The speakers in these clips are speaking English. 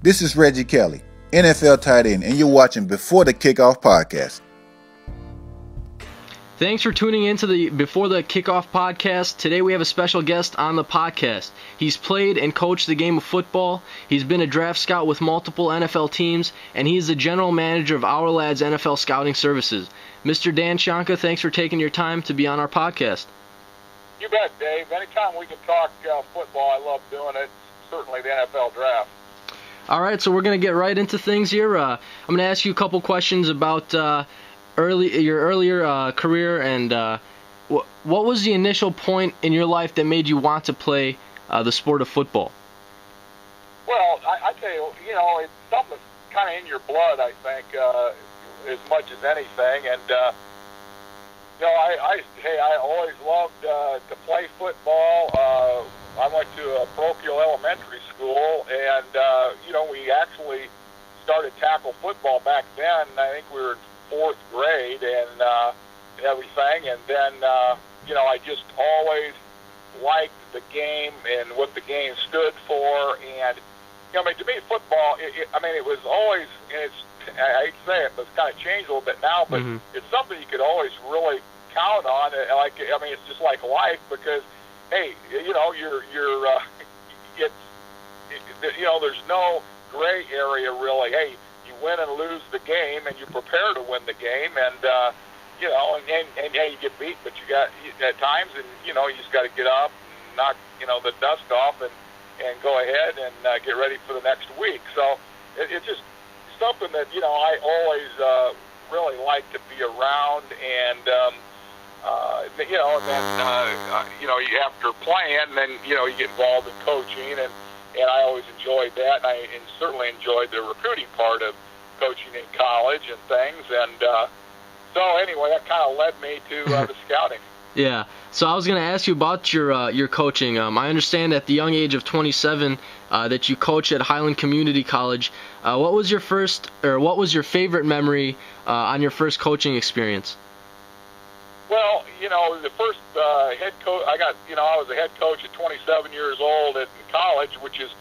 This is Reggie Kelly, NFL tight end, and you're watching Before the Kickoff podcast. Thanks for tuning in to the Before the Kickoff podcast. Today we have a special guest on the podcast. He's played and coached the game of football. He's been a draft scout with multiple NFL teams, and he's the general manager of Ourlads'NFL Scouting Services. Mr. Dan Shonka, thanks for taking your time to be on our podcast. You bet, Dave. Anytime we can talk football, I love doing it. Certainly the NFL draft. All right, so we're going to get right into things here. I'm going to ask you a couple questions about your earlier career, and what was the initial point in your life that made you want to play the sport of football? Well, I tell you, it's something that's kind of in your blood, I think, as much as anything. And, I always loved to play football. I went to a parochial elementary school, and, we actually started tackle football back then. I think we were in fourth grade and everything. And then, I just always liked the game and what the game stood for. And, to me, football, it was always, and I hate to say it, but it's kind of changed a little bit now, but it's something you could always really count on. It's just like life because, hey, there's no gray area really. Hey, you win and lose the game, and you prepare to win the game, and and you get beat, but you got at times, and you just got to get up, and knock the dust off, and go ahead and get ready for the next week. So it's just something that I always really like to be around, and after playing, then you get involved in coaching, and I always enjoyed that, and certainly enjoyed the recruiting part of coaching in college and things, and so anyway, that kind of led me to the scouting. Yeah, so I was going to ask you about your coaching. I understand at the young age of 27 that you coach at Highland Community College. What was your favorite memory on your first coaching experience? Well, the first head coach I got, I was a head coach at 27 years old in college, which is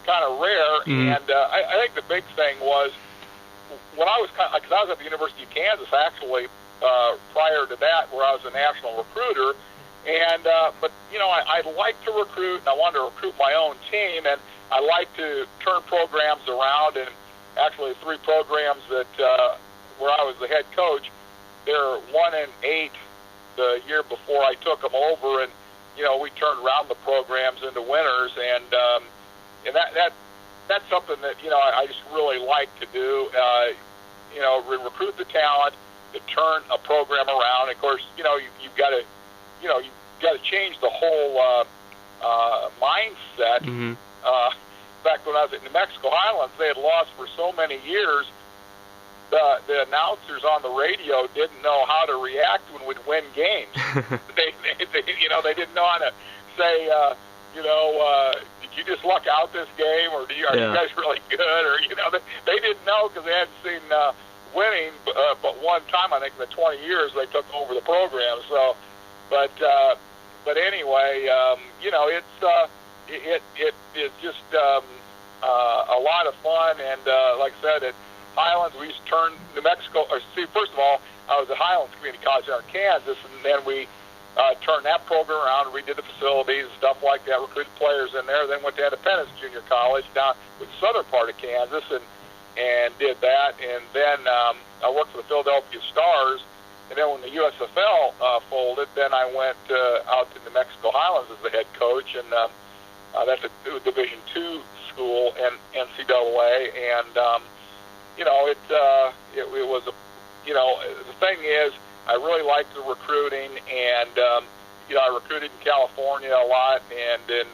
kind of rare. And I think the big thing was when I was, because I was at the University of Kansas actually prior to that, where I was a national recruiter. And but I like to recruit, and I wanted to recruit my own team, and I like to turn programs around. And actually, 3 programs that where I was the head coach, they're 1-8 the year before I took them over, and we turned around the programs into winners, and that's something that I just really like to do. Recruit the talent to turn a program around. Of course, you've got to change the whole mindset. In fact, when I was at New Mexico Highlands, they had lost for so many years. The announcers on the radio didn't know how to react when we'd win games. they didn't know how to say, did you just luck out this game, or are you guys really good? Or they didn't know because they hadn't seen winning. But one time, I think in the 20 years, they took over the program. So, but anyway, it is just a lot of fun, and like I said, Highlands, we used to turn New Mexico, first of all, I was at Highlands Community College there in Kansas, and then we turned that program around, redid the facilities and stuff like that, recruited players in there, then went to Independence Junior College down with the southern part of Kansas and did that, and then I worked for the Philadelphia Stars, and then when the USFL folded, then I went out to New Mexico Highlands as the head coach, and that's a Division II school in NCAA, and it was the thing is, I really liked the recruiting, and I recruited in California a lot, and in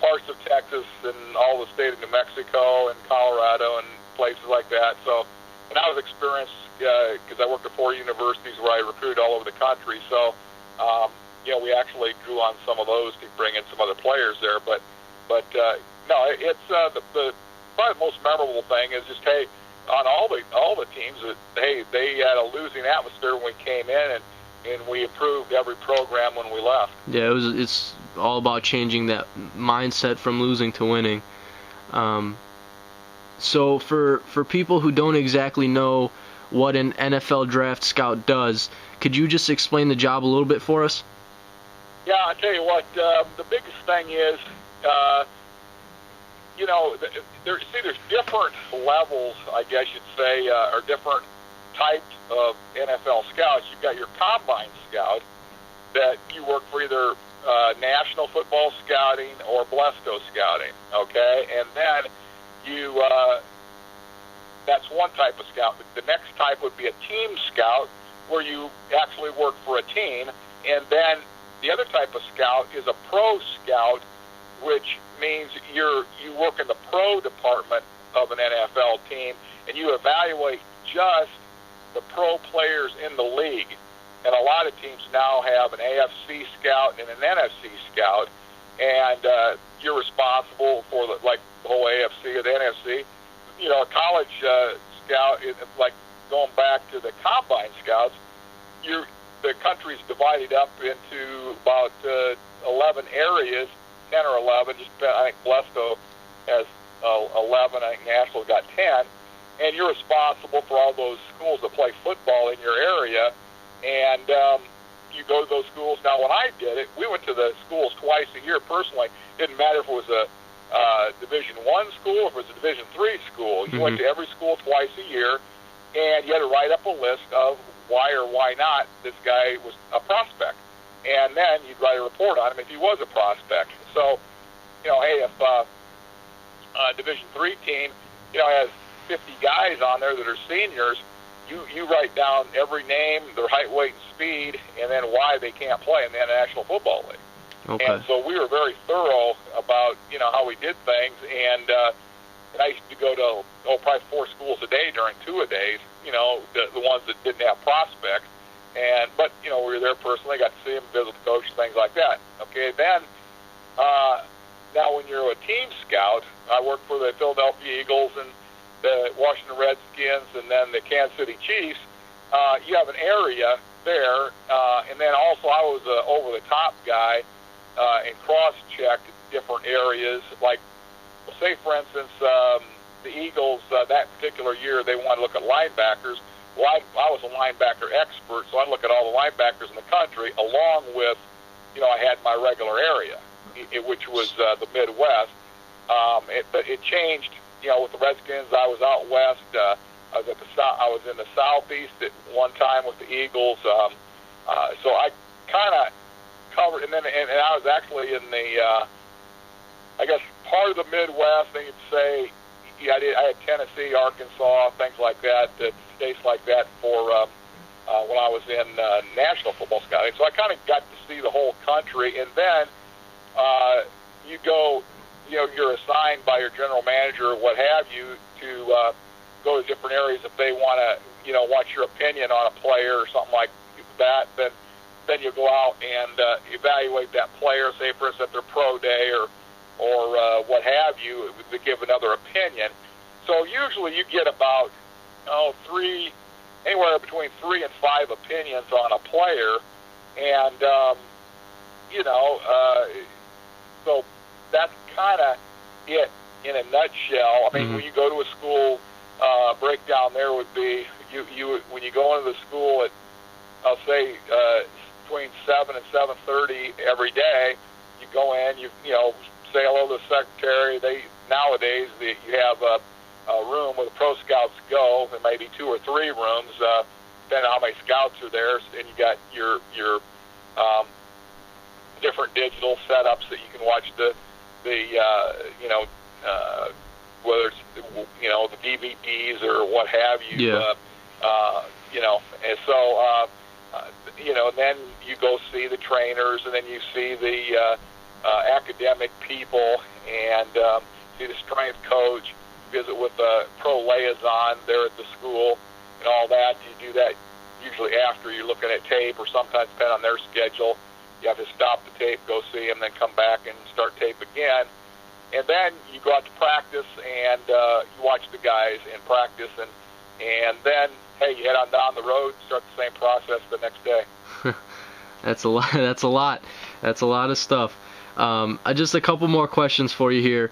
parts of Texas and all the state of New Mexico and Colorado and places like that. So, and I was experienced because I worked at 4 universities where I recruited all over the country. So, we actually drew on some of those to bring in some other players there. But no, it's the probably the most memorable thing is just, hey, on all the teams, hey, they had a losing atmosphere when we came in, and we improved every program when we left. Yeah, it's all about changing that mindset from losing to winning. So for people who don't exactly know what an NFL draft scout does, could you just explain the job a little bit for us? Yeah, I'll tell you what, the biggest thing is, there's different levels, I guess you'd say, or different types of NFL scouts. You've got your combine scout that you work for either National Football Scouting or Blesto Scouting, okay? And then that's one type of scout. The next type would be a team scout, where you actually work for a team. And then the other type of scout is a pro scout, which means you work in the pro department of an NFL team, and you evaluate just the pro players in the league. And a lot of teams now have an AFC scout and an NFC scout, and you're responsible for the whole AFC or the NFC. A college scout, like going back to the combine scouts, the country's divided up into about 11 areas, 10 or 11. I think Blesto has 11. I think Nashville's got 10. And you're responsible for all those schools that play football in your area. And you go to those schools. Now, when I did it, we went to the schools twice a year personally. Didn't matter if it was a Division I school or if it was a Division III school. You went to every school twice a year, and you had to write up a list of why or why not this guy was a prospect. And then you'd write a report on him if he was a prospect. So, hey, if a Division III team, has 50 guys on there that are seniors, you write down every name, their height, weight, and speed, and then why they can't play in the National Football League. Okay. And so we were very thorough about, how we did things. And I used to go to, probably 4 schools a day during 2-a-days, the ones that didn't have prospects. But we were there personally, got to see them, visit the coach, things like that. Okay, then, now when you're a team scout, I work for the Philadelphia Eagles and the Washington Redskins and then the Kansas City Chiefs. You have an area there, and then also I was an over-the-top guy and cross-checked different areas. Like, say, for instance, the Eagles, that particular year, they wanted to look at linebackers. Well, I was a linebacker expert, so I'd look at all the linebackers in the country, along with, I had my regular area, which was the Midwest. But it changed, with the Redskins. I was out west. I was in the Southeast at one time with the Eagles. So I kind of covered, and I was actually in the, I guess, part of the Midwest. I think you'd say, I had Tennessee, Arkansas, things like that, states like that for when I was in National Football Scouting. So I kind of got to see the whole country. And then you go, you're assigned by your general manager or what have you to go to different areas if they want to, want your opinion on a player or something like that. Then you go out and evaluate that player, say, for instance, at their pro day or what have you, to give another opinion. So usually you get about anywhere between 3 and 5 opinions on a player, and so that's kind of it in a nutshell. I mean, when you go to a school, breakdown there would be you when you go into the school at, I'll say, between 7 and 7:30 every day. You go in, you say hello to the secretary. Nowadays you have a room where the pro scouts go. There may be 2 or 3 rooms, depending on how many scouts are there. And you got your different digital setups that you can watch the whether it's the DVDs or what have you. Yeah. And so then you go see the trainers, and then you see the academic people, and see the strength coach, visit with the pro liaison there at the school, and all that. You do that usually after you're looking at tape, or sometimes depending on their schedule. You have to stop the tape, go see them, then come back and start tape again. And then you go out to practice, and you watch the guys in practice, and then, hey, you head on down the road, start the same process the next day. That's a lot. That's a lot of stuff. Just a couple more questions for you here.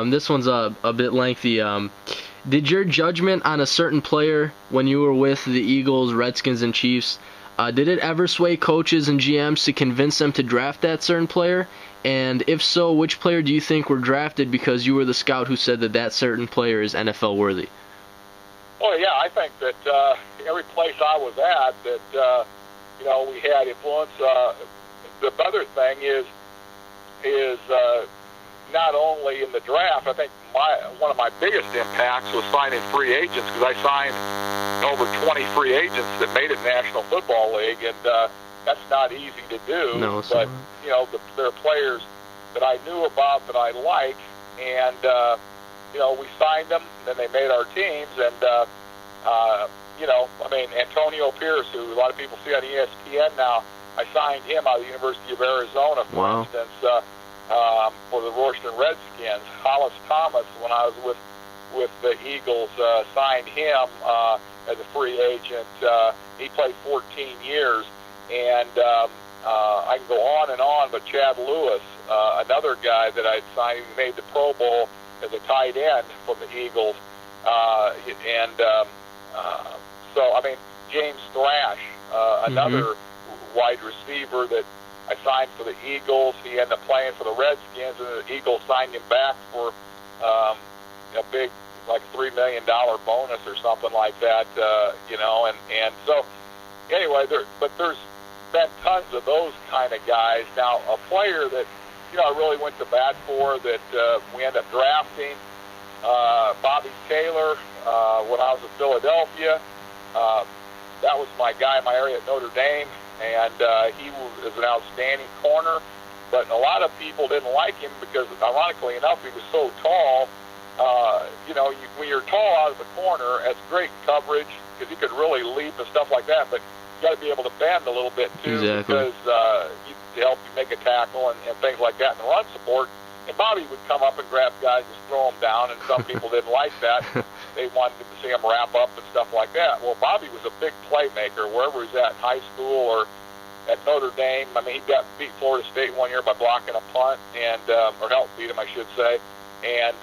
This one's a bit lengthy. Did your judgment on a certain player when you were with the Eagles, Redskins, and Chiefs, did it ever sway coaches and GMs to convince them to draft that certain player? And if so, which player do you think were drafted because you were the scout who said that certain player is NFL worthy? Well, yeah, I think that every place I was at that, we had influence. The other thing is not only in the draft. I think one of my biggest impacts was signing free agents, because I signed over 20 free agents that made it National Football League, and that's not easy to do. No, but there are players that I knew about that I like, and we signed them, and then they made our teams, and Antonio Pierce, who a lot of people see on ESPN now, I signed him out of the University of Arizona, for instance, for the Ourlads'NFL Redskins. Hollis Thomas, when I was with the Eagles, signed him as a free agent. He played 14 years, and I can go on and on, but Chad Lewis, another guy that I'd signed, who made the Pro Bowl as a tight end from the Eagles, James Thrash, another wide receiver that I signed for the Eagles. He ended up playing for the Redskins, and the Eagles signed him back for a big, like $3 million bonus or something like that, and so anyway, there's been tons of those kind of guys. Now, a player that, I really went to bat for, that we ended up drafting, Bobby Taylor, when I was in Philadelphia. That was my guy in my area at Notre Dame, and he was an outstanding corner, but a lot of people didn't like him because, ironically enough, he was so tall. When you're tall out of the corner, that's great coverage because you could really leap and stuff like that, but you got to be able to bend a little bit too, because to help you make a tackle and things like that in run support. And Bobby would come up and grab guys and throw them down, and some people didn't like that. They wanted to see him wrap up and stuff like that. Well, Bobby was a big playmaker wherever he was at in high school or at Notre Dame. He got beat Florida State one year by blocking a punt, and or helped beat him, I should say, and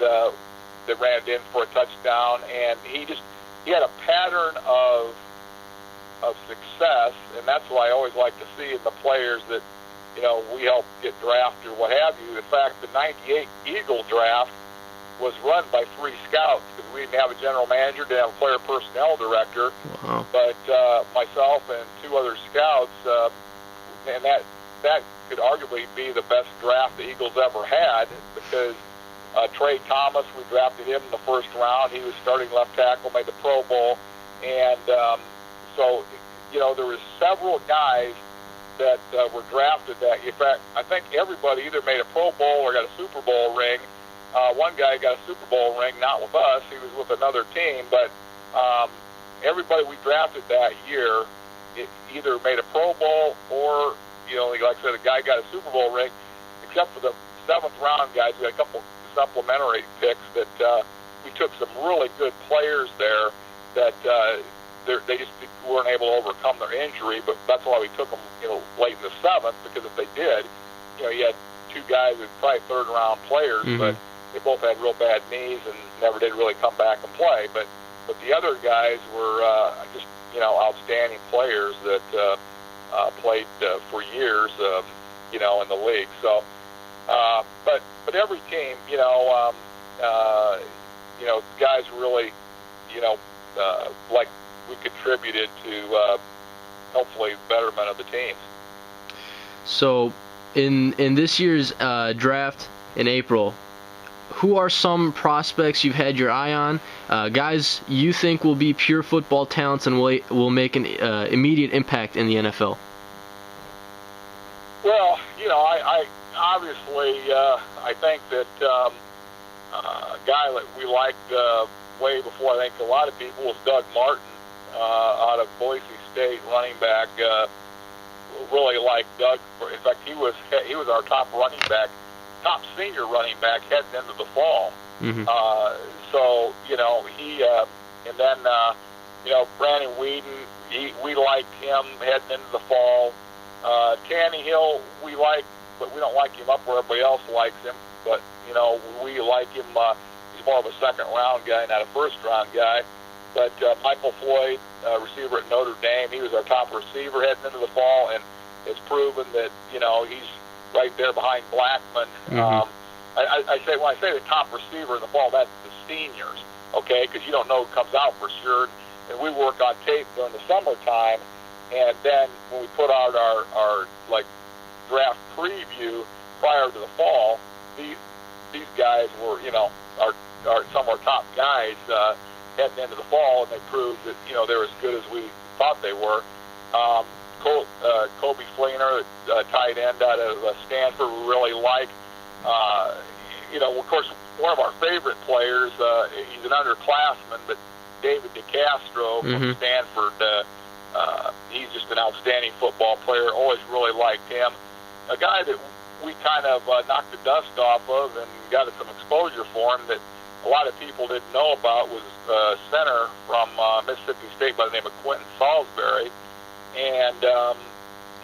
they ran it in for a touchdown. And he had a pattern of success, and that's what I always like to see in the players that we help get drafted or what have you. In fact, the '98 Eagle draft was run by 3 scouts, because we didn't have a general manager, didn't have a player personnel director. Wow. But myself and 2 other scouts, and that could arguably be the best draft the Eagles ever had, because Trey Thomas, we drafted him in the first round. He was starting left tackle, made the Pro Bowl, and so there was several guys that were drafted that, in fact, I think everybody either made a Pro Bowl or got a Super Bowl ring. One guy got a Super Bowl ring, not with us. He was with another team, but everybody we drafted that year either made a Pro Bowl or, like I said, a guy got a Super Bowl ring, except for the 7th round guys. We had a couple supplementary picks that we took some really good players there that they just weren't able to overcome their injury, but that's why we took them, late in the 7th, because if they did, you had 2 guys who were probably 3rd-round players, but they both had real bad knees and never did really come back and play. But the other guys were just, outstanding players that played for years, in the league. So, but every team, guys really, like we contributed to hopefully betterment of the teams. So, in this year's draft in April, who are some prospects you've had your eye on? Guys you think will be pure football talents and will make an immediate impact in the NFL? Well, I obviously I think that a guy that we liked way before I think a lot of people was Doug Martin out of Boise State, running back. Really liked Doug. In fact, he was our top senior running back heading into the fall. So he and then Brandon Whedon, we liked him heading into the fall. Tannehill we liked, but we we don't like him up where everybody else likes him, but, you know, we like him. He's more of a second-round guy, not a first-round guy. But Michael Floyd, receiver at Notre Dame, he was our top receiver heading into the fall, and it's proven that, you know, he's right there behind Blackman. I say, when I say the top receiver in the fall, that's the seniors, okay, because you don't know who comes out for sure. And we work on tape during the summertime, and then when we put out our like draft preview prior to the fall, these guys were, you know, some of our top guys heading into the fall, and they proved that, you know, they're as good as we thought they were. Kobe Fleener, tight end out of Stanford, we really like. You know, of course, one of our favorite players, he's an underclassman, but David DeCastro from Stanford, he's just an outstanding football player. Always really liked him. A guy that we kind of knocked the dust off of and got some exposure for him that a lot of people didn't know about was center from Mississippi State by the name of Quentin Salisbury. And,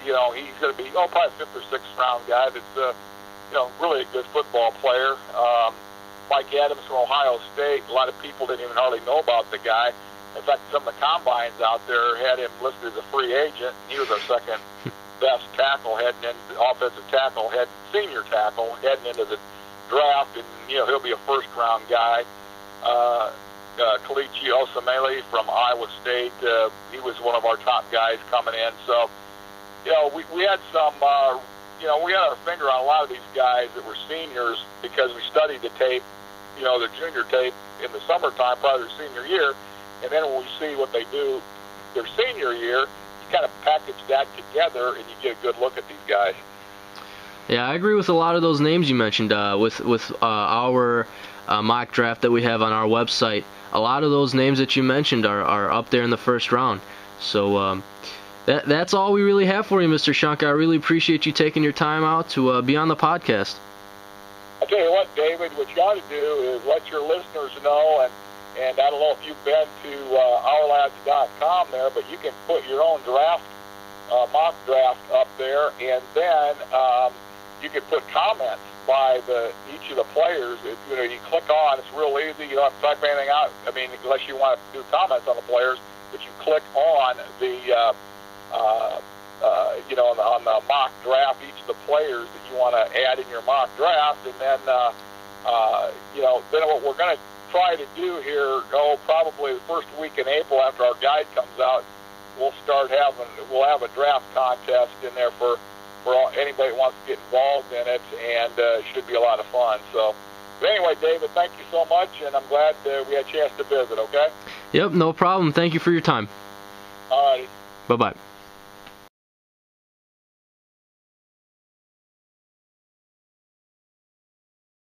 you know, he's going to be, probably a 5th or 6th round guy that's, you know, really a good football player. Mike Adams from Ohio State, a lot of people didn't even hardly know about the guy. In fact, some of the combines out there had him listed as a free agent. He was our second best tackle heading in, offensive tackle, senior tackle heading into the draft, and, you know, he'll be a first-round guy. Kalichi Osemele from Iowa State, he was one of our top guys coming in. So, you know, we had some, you know, we had our finger on a lot of these guys that were seniors because we studied the tape, you know, the junior tape in the summertime prior to their senior year. And then when we see what they do their senior year, you kind of package that together and you get a good look at these guys. Yeah, I agree with a lot of those names you mentioned. With our mock draft that we have on our website, a lot of those names that you mentioned are up there in the first round. So that's all we really have for you, Mr. Shonka. I really appreciate you taking your time out to be on the podcast. I'll tell you what, David, what you got to do is let your listeners know, and I don't know if you've been to Ourlads.com there, but you can put your own draft, mock draft up there, and then you can put comments by each of the players. You know, you click on, it's real easy. You don't have to type anything out. I mean, unless you want to do comments on the players, but you click on the, you know, on the mock draft, each of the players that you want to add in your mock draft, and then, you know, then what we're going to try to do here, probably the first week in April after our guide comes out, we'll have a draft contest in there for anybody who wants to get involved in it, and it should be a lot of fun. So, but anyway, David, thank you so much, and I'm glad we had a chance to visit, okay? Yep, no problem. Thank you for your time. All righty. Bye-bye.